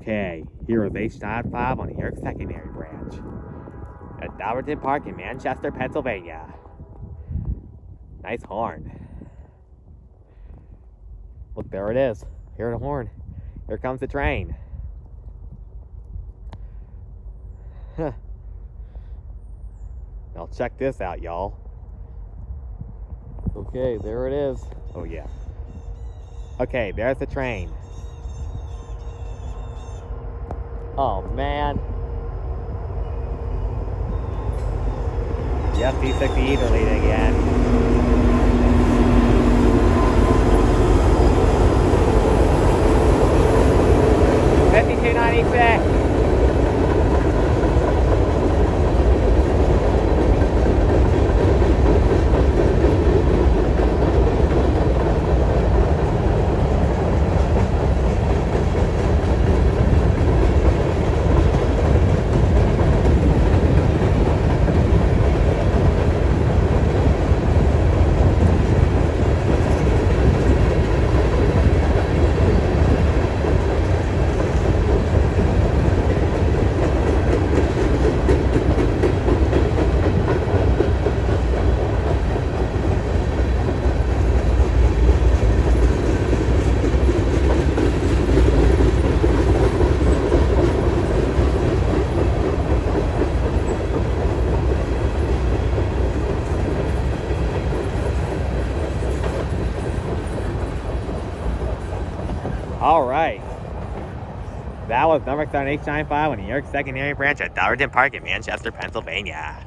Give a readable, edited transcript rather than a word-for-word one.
Okay, here is H95 on the York Secondary Branch at Dauberton Park in Manchester, Pennsylvania. Nice horn. Look, there it is. Hear the horn. Here comes the train. Huh. Now check this out, y'all. Okay, there it is. Oh yeah. Okay, there's the train. Oh man. Yes, D60 are leading again. $52.96. All right. That was Norfolk Southern H95 on the York Secondary Branch at Dauberton Park in Manchester, Pennsylvania.